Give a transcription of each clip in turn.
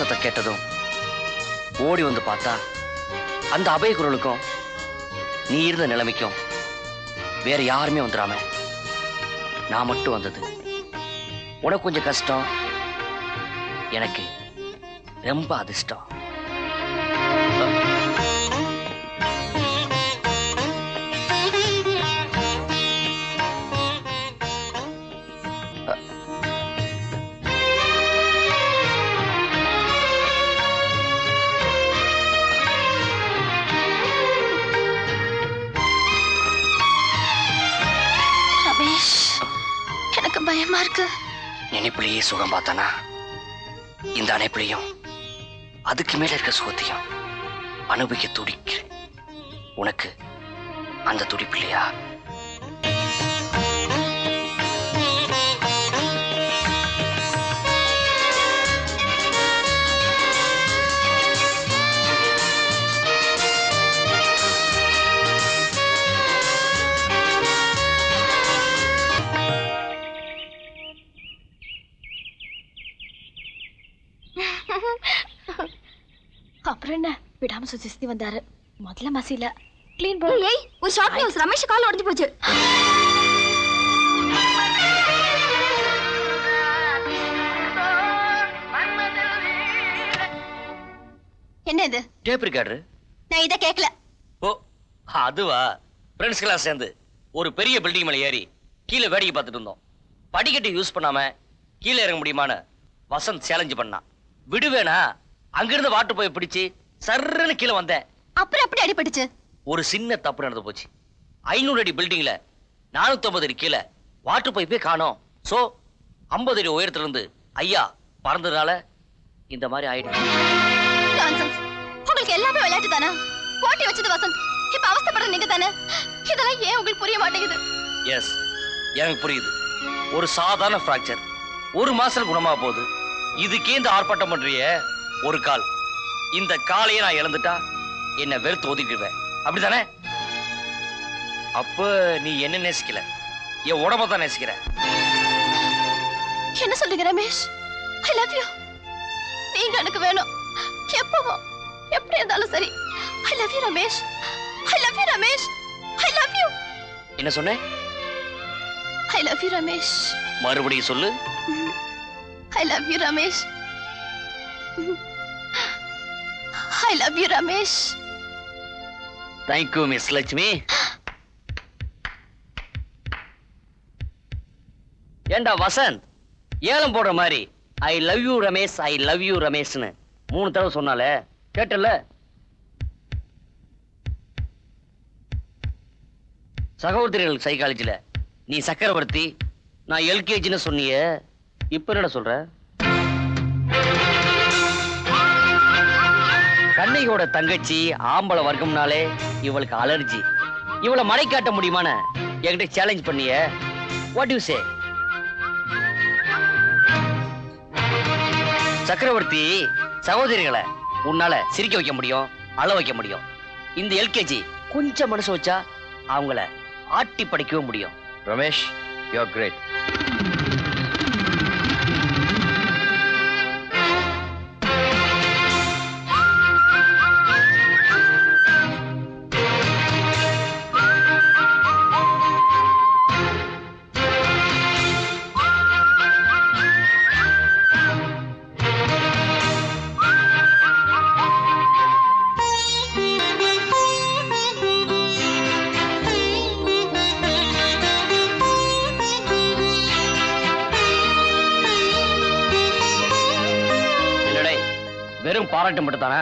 சத்தத்தை கேட்டதும் ஓடி வந்து பார்த்தா அந்த அபய குரலுக்கும் நீ இருந்த நிலைமைக்கும் வேற யாருமே வந்துடாம நான் மட்டும் வந்தது. உனக்கு கொஞ்சம் கஷ்டம், எனக்கு ரொம்ப அதிர்ஷ்டம். எனக்கு பயமா இருக்கு. நினைப்பிலேயே சுகம் பார்த்தானா இந்த அணைப்பிலையும் அதுக்கு மேல இருக்க சுகத்தையும் அனுபவிக்க துடிக்கிறேன். உனக்கு அந்த துடிப்பு இல்லையா? அப்புறம் என்ன விடாம சுத்தி வந்தாரு. முதல்ல மசில க்ளீன் பண்ணு. ஏய் ஒரு ஷார்ட் நியூஸ், ரமேஷ் கால் உடைஞ்சு போச்சு. என்ன இது? Tape recorder. நான் இத கேக்கல. ஓ அதுவா? ஃப்ரெண்ட்ஸ் கிளாஸ் சேர்ந்து ஒரு பெரிய பில்டிங் மேல ஏறி கீழே வேடிக்கை பார்த்துட்டு இருந்தோம். படிக்கட்டு யூஸ் பண்ணாம கீழே இறங்க முடியுமான்னு வசந்த் சேலஞ்சு பண்ணான். விடுவேனா? அங்கிருந்து வாட்டு போய் பிடிச்சு சர்றன்னு கீழே வந்தேன். அப்புறம் எப்படி அடிபட்டுச்சு? ஒரு சின்ன தப்பு நடந்து போச்சு. 500 அடி பில்டிங்ல 450 அடி கீழே வாட்டு போய் காணோம். சோ 50 அடி உயரத்துல இருந்து ஐயா பறந்ததுனால இந்த மாதிரி ஆயிடுச்சு. உங்களுக்கு எல்லாமே விளையாட்டு தானே? போட்டி வச்சது வசந்த், இப்ப அவஸ்தைப்படுற நீங்க தானே? இதெல்லாம் ஏன் உங்களுக்கு புரிய மாட்டேங்குது? எஸ், எனக்கு புரியுது. ஒரு சாதாரண பிராக்சர் ஒரு மாசம் குணமா போகுது. இதுக்கே இந்த ஆர்ப்பாட்டம் பண்றிய ஒரு கால். இந்த காலையே நான் இழந்துட்டா என்ன வெறுத்து ஒதுக்கிடுவேன், அப்படித்தானே? அப்ப நீ என்ன நேசிக்கல, என் உடம்ப தான் நேசிக்கிற. என்ன சொல்றீங்க ரமேஷ்? I love you. நீங்க எனக்கு வேணும். எப்பவும் எப்படி இருந்தாலும் சரி. ஐ love you Ramesh. I love you Ramesh. I love you. என்ன சொன்ன? ஐ லவ் யூ ரமேஷ். மறுபடியும் சொல்லு. I love you, Ramesh. I love you, Ramesh. Thank you, Miss Lakshmi. ஏண்டா வசந்த், ஏலம் போடுற மாதிரி I love you Ramesh, I love you ரமேஷ்னு 3 தடவை சொன்னாலே கேட்டல? சகோதரிகள் சைக்காலஜில நீ சக்கரவர்த்தி, நான் எல்கேஜின்னு சொன்னிய. இப்ப என்ன சொல்ற? கண்ணையோட தங்கச்சி ஆம்பளை வர்க்கம்னாலே இவளுக்கு அலர்ஜி. இவளை மடை காட்ட முடியுமான என்கிட்ட சேலஞ்ச் பண்ணிய. What you say? சக்கரவர்த்தி, சகோதரிகளை உன்னால சிரிக்க வைக்க முடியும், அழ வைக்க முடியும். இந்த எல்கேஜி கொஞ்சம் மனசு வச்சா அவங்கள ஆட்டி படிக்கவும் முடியும். Ramesh, you are great. வெறும் பாராட்டு மட்டும் தானே?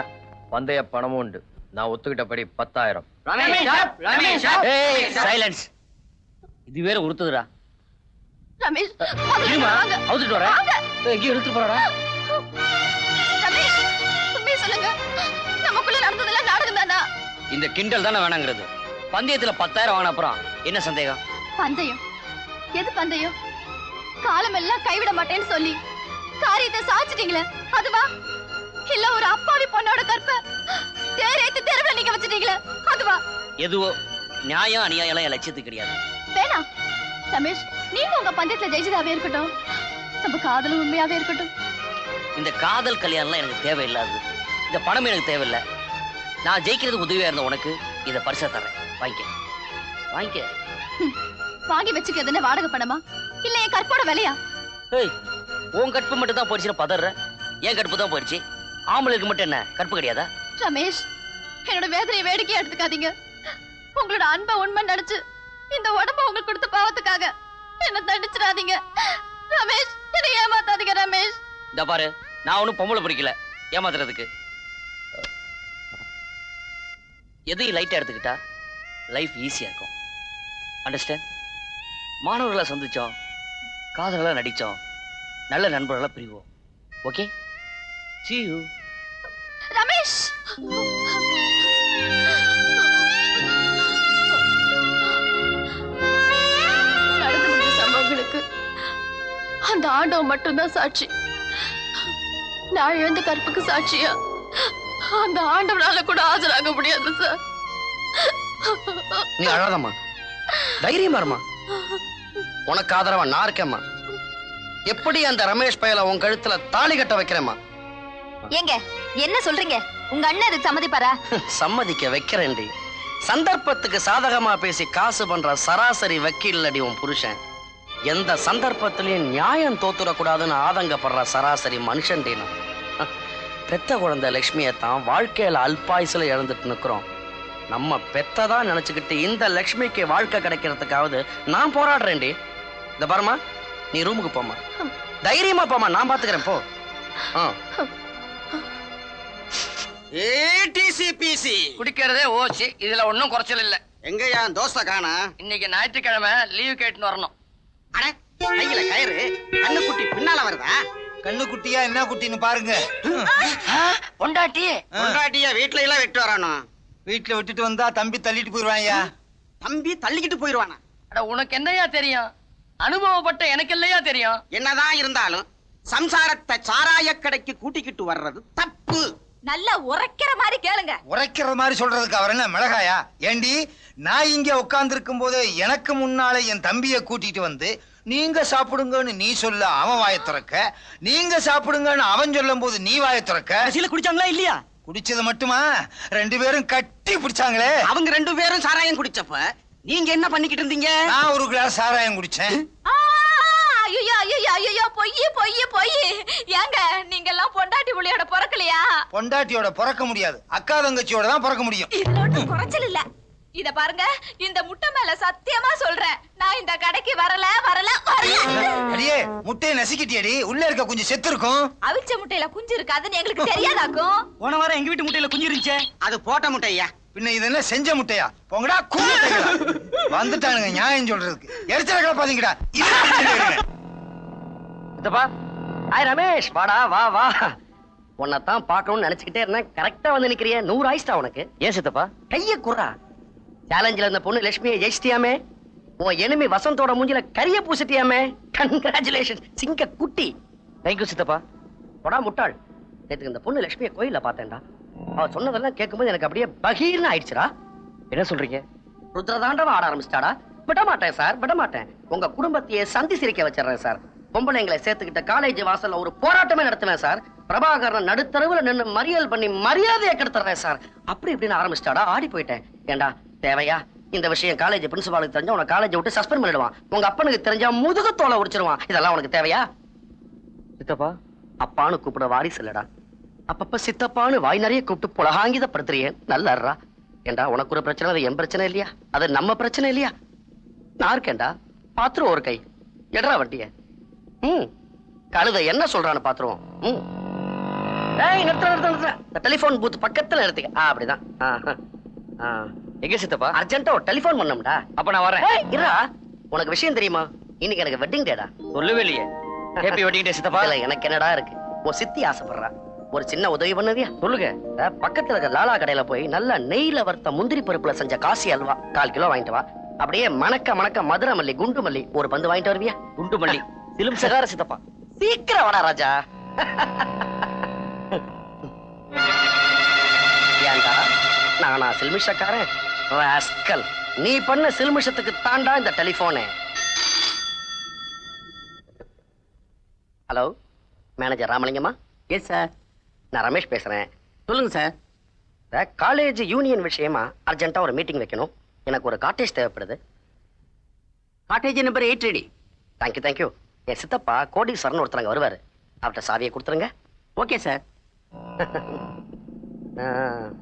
பந்தய பணமும் உண்டு. நான் ஒத்துக்கிட்டபடி 10,000. சைலன்ஸ். இது வேற உறுத்துதுடா. ரமேஷ், இருமா, அவுத்துட்டு வரேன். எங்கேயும் இழுத்து போறடா. ரமேஷ், உண்மையை சொல்லுங்க. நமக்குள்ள நடந்ததெல்லாம் நாடகம் தானா? இந்த கிண்டல் தானே வேணாங்கிறது. பந்தயத்துல 10,000 வாங்கின அப்புறம் என்ன சந்தேகம்? பந்தயம்? எது பந்தயம்? காலம் எல்லாம் கைவிட மாட்டேன்னு சொல்லி காரியத்தை சாதிச்சிட்டீங்களே, அதுவா? இல்ல ஒரு அப்பாவி பொண்ணோட கற்ப தேரேத்து தெருவுல நீங்க வச்சிட்டீங்களே, அதுவா? எதுவோ நியாயம் அநியாயம் எல்லாம் என் லட்சியத்துக்கு கிடையாது. வேணாம் ரமேஷ், நீங்க உங்க பந்தயத்துல ஜெயிச்சதாவே இருக்கட்டும், நம்ம காதலும் உண்மையாவே இருக்கட்டும். இந்த காதல் கல்யாணம்லாம் எனக்கு தேவையில்லாது. இந்த பணம் எனக்கு தேவையில்லை. நான் ஜெயிக்கிறது உதவியா இருந்த உனக்கு இதை பரிசா தரேன். வாங்கிக்க வாங்கிக்க. வாங்கி வச்சுக்கிறதுன்னு வாடகை பணமா இல்ல என் கற்போட விலையா? ஏய், உன் கற்பு மட்டும் தான் போயிடுச்சுன்னு பதற. என் கற்பு தான் போயிடுச்சு. ஆம்பளைக்கு மட்டும் என்ன கற்பு கிடையாதா? ரமேஷ், என்னோட வேதனையை வேடிக்கையா எடுத்துக்காதீங்க. உங்களோட அன்பை உண்மை நினைச்சு இந்த உடம்ப உங்களுக்கு கொடுத்த பாவத்துக்காக என்ன தண்டிச்சிடாதீங்க. ரமேஷ், என்னை ஏமாத்தாதீங்க ரமேஷ். இந்த பாரு, நான் ஒன்னும் பொம்பளை பிடிக்கல ஏமாத்துறதுக்கு. எதையும் லைட்டா எடுத்துக்கிட்டா லைஃப் ஈஸியா இருக்கும். அண்டர்ஸ்டாண்ட்? மாணவர்களை சந்திச்சோம், காதலா நடிச்சோம், நல்ல நண்பர்களா பிரிவோம். Okay, see you. ரமேஷ், நடந்து முடிஞ்ச சம்பவங்களுக்கு அந்த ஆண்டவன் மட்டும்தான் சாட்சி. நான் இழந்த கற்புக்கு சாட்சியா அந்த ஆண்டவனால கூட ஆஜராக முடியாது சார். நீ அழாதம்மா, தைரியமா இருமா. உனக்கு ஆதரவா நான் இருக்கேம்மா. எப்படி அந்த ரமேஷ் பயல உன் கழுத்துல தாலி கட்ட வைக்கிறேம்மா. ஏங்க என்ன சொல்றீங்க? உங்க அண்ணன் அதுக்கு சம்மதிப்பாரா? சம்மதிக்க வைக்கிறேன்டி. சந்தர்ப்பத்துக்கு சாதகமா பேசி காசு பண்ற சராசரி வக்கீல் அடி உன் புருஷன். எந்த சந்தர்ப்பத்திலையும் நியாயம் தோத்துடக்கூடாதுன்னு ஆதங்கப்படுற சராசரி மனுஷன். பெத்த குழந்தை லட்சுமியை தான் வாழ்க்கையில அல்பாயுசுல இழந்துட்டு நிக்கிறோம். நம்ம பெத்ததான் நினைச்சுக்கிட்டு இந்த லட்சுமிக்கு வாழ்க்கை கிடைக்கிறதுக்காவது நான் போராடுறேன்டி. இந்த பாருமா, நீ ரூமுக்கு போமா, தைரியமா போமா, நான் பாத்துக்கிறேன் போ. ஏடிசிபிசி குடிக்கிறதே ஓசி, இதுல ஒன்னும் குறைச்சல் இல்ல. எங்கயா தோசை காணா? இன்னைக்கு ஞாயிற்றுக்கிழமை லீவ் கேட்டுன்னு வரணும். அட, கையில கயிறு, கண்ணுக்குட்டி பின்னால வருதா? கண்ணுக்குட்டியா என்ன குட்டின்னு பாருங்க. பொண்டாட்டி பொண்டாட்டிய வீட்டுல எல்லாம் விட்டு வரணும். வீட்டுல விட்டுட்டு வந்தா தம்பி தள்ளிட்டு போயிருவாயா? தம்பி தள்ளிக்கிட்டு போயிருவானா? அட, உனக்கு என்னையா தெரியும்? அனுபவப்பட்ட எனக்கு இல்லையா தெரியும்? என்னதான் இருந்தாலும் சம்சாரத்தை சாராய கடைக்கு கூட்டிக்கிட்டு வர்றது தப்பு. நல்லா உரைக்கிற மாதிரி கேளுங்க. உரைக்கிற மாதிரி சொல்றதுக்கு அவர் என்ன மிளகாயா? ஏண்டி, நான் இங்க உட்கார்ந்து இருக்கும் போது எனக்கு முன்னாலே என் தம்பியை கூட்டிட்டு வந்து நீங்க சாப்பிடுங்கன்னு நீ சொல்ல அவன் வாயை திறக்க, நீங்க சாப்பிடுங்கன்னு அவன் சொல்லும் போது நீ வாயை திறக்க. கடைசியில குடிச்சாங்களா இல்லையா? குடிச்சது மட்டுமா, 2 பேரும் கட்டி பிடிச்சாங்களே. அவங்க 2 பேரும் சாராயம் குடிச்சப்ப நீங்க என்ன பண்ணிக்கிட்டு இருந்தீங்க? நான் ஒரு கிளாஸ் சாராயம் குடிச்சேன். ஐயோ ஐயோ ஐயோ, பொய் பொய் பொய். ஏங்க நீங்க எல்லாம் பொண்டாட்டி புள்ளியோட பிறக்கலையா? பொண்டாட்டியோட பிறக்க முடியாது, அக்கா தங்கச்சியோட தான் பிறக்க முடியும். இதுல ஒண்ணும் குறைச்சல் இல்ல. இத பாருங்க, இந்த முட்டை மேல சத்தியமா சொல்றேன், நான் இந்த கடைக்கு வரல வரல வரல. அடியே, முட்டையை நசுக்கிட்டியடி, உள்ள இருக்க கொஞ்சம் செத்து இருக்கும். அவிச்ச முட்டையில குஞ்சு இருக்காதுன்னு எங்களுக்கு தெரியாதாக்கும். போன வாரம் எங்க வீட்டு முட்டையில குஞ்சு இருந்துச்சு. அது போட்ட முட்டையா? பின்ன இது என்ன செஞ்ச முட்டையா? போங்கடா கூட்டங்களா. வந்துட்டானுங்க நியாயம் சொல்றதுக்கு. எரிச்சல கிளப்பாதீங்கடா. சித்தப்பா, ஹாய் ரமேஷ், வாடா வா வா. உன்னைத்தான் பார்க்கணும்னு நினைச்சுக்கிட்டே இருந்தேன். கரெக்டா வந்து நிக்கிறிய. 100 ஆயிஸ்டா உனக்கு. ஏன் சித்தப்பா? கைய குறா. சேலஞ்சில இருந்த பொண்ணு லட்சுமியை ஜெயிச்சிட்டியாமே. உன் எனிமி வசந்தோட மூஞ்சில கரிய பூசிட்டியாமே. கங்க்ராச்சுலேஷன் சிங்க குட்டி. தேங்க்யூ சித்தப்பா. போடா முட்டாள். நேத்துக்கு இந்த பொண்ணு லட்சுமியை கோயில்ல பார்த்தேன்டா. அவ சொன்னதெல்லாம் கேட்கும்போது எனக்கு அப்படியே பகீர்னு ஆயிடுச்சுடா. என்ன சொல்றீங்க? ருத்ரதாண்டவம் ஆட ஆரம்பிச்சிட்டாடா. விட மாட்டேன் சார், விட மாட்டேன். உங்க குடும்பத்தையே சந்தி சிரிக்க வச்சிடறேன் சார். பொம்பளைங்களை சேர்த்துக்கிட்ட காலேஜ் வாசல்ல ஒரு போராட்டமே நடத்துவேன் சார். பிரபாகரன் நடுத்தரவுல நின்னு மறியல் பண்ணி மரியாதையை கெடுத்துறேன் சார். அப்படி இப்படின்னு ஆரம்பிச்சிட்டாடா. ஆடி போயிட்டேன். ஏண்டா தேவையா இந்த விஷயம்? காலேஜ் பிரின்சிபாலுக்கு தெரிஞ்சா உனக்கு காலேஜ் விட்டு சஸ்பெண்ட் பண்ணிடுவான். உங்க அப்பனுக்கு தெரிஞ்சா முதுகத்தோலை உடிச்சிருவான். இதெல்லாம் உனக்கு தேவையா? சித்தப்பா, அப்பான்னு கூப்பிட வாரிசு இல்லடா. அப்பப்ப சித்தப்பான்னு வாய் நிறைய கூப்பிட்டு புலகாங்கிதப்படுத்துறியே. நல்லறா. ஏண்டா உனக்கு ஒரு பிரச்சனை, அது என் பிரச்சனை இல்லையா? அது நம்ம பிரச்சனை இல்லையா? நான் இருக்கேன்டா, பாத்துருவோம் ஒரு கை. எடரா வண்டிய. கழுத என்ன சொல்றான்னு பாத்துருவோம். நிறுத்த. டெலிபோன் பூத் பக்கத்துல நிறுத்திக்க. அப்படிதான். எங்க சித்தப்பா? அர்ஜென்ட்டா ஒரு டெலிபோன் பண்ணோம்டா. அப்ப நான் வரேன். இருடா, உனக்கு விஷயம் தெரியுமா? இன்னைக்கு எனக்கு வெட்டிங் டேடா. சொல்லவே இல்லையே. ஹேப்பி வெட்டிங் டே சித்தப்பா. இல்ல, எனக்கு என்னடா இருக்கு. உன் சித்தி ஆசைப்படுறா. ஒரு சின்ன உதவி பண்ணுவியா? சொல்லுங்க. பக்கத்துல இருக்க லாலா கடையில போய் நல்ல நெய்ல வறுத்த முந்திரி பருப்புல செஞ்ச காசி அல்வா 1/4 கிலோ வாங்கிட்டு வா. அப்படியே மணக்க மணக்க மதுரை மல்லி, குண்டு மல்லி ஒரு பந்து வாங்கிட்டு வருவியா? குண்டு மல்லி சிலும் சகார சித்தப்பா. சீக்கிரம் வாடா ராஜா. ஏண்டா நானா சில்மிஷக்காரன்? ராஸ்கல், நீ பண்ண சில்மிஷத்துக்கு தாண்டா இந்த டெலிபோனு. ஹலோ, மேனேஜர் ராமலிங்கம்மா. Yes sir. நான் ரமேஷ் பேசுறேன். சொல்லுங்க சார். காலேஜ் யூனியன் விஷயமா அர்ஜென்ட்டா ஒரு மீட்டிங் வைக்கணும். எனக்கு ஒரு காட்டேஜ் தேவைப்படுது. Cottage number 8 ready. தேங்க்யூ. என் சித்தப்பா கோடீஸ்வரன் ஒருத்தரங்க வருவாரு. அவர்கிட்ட சாவியை கொடுத்துருங்க. Okay sir.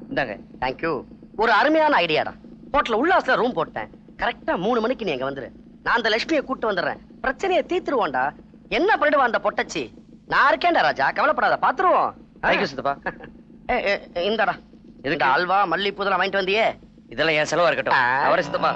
இந்தாங்க. தேங்க்யூ. ஒரு அருமையான ஐடியாடா. ஹோட்டல் உல்லாஸ்ல ரூம் போட்டேன். கரெக்டா 3 மணிக்கு நீ அங்க வந்துரு. நான் அந்த லட்சுமியை கூட்டு வந்துடுறேன். பிரச்சனையை தீத்துருவோம்டா. என்ன பண்ணிடுவா அந்த பொட்டச்சி? நான் இருக்கேன்டா ராஜா, கவலைப்படாத, பாத்துருவோம். தேங்க்யூ சித்தப்பா. இந்தடா, இதுக்கு அல்வா மல்லிப்பூதெல்லாம் வாங்கிட்டு வந்தியே. இதெல்லாம் என் செலவா இருக்கட்டும். அவரை சித்தப்பா.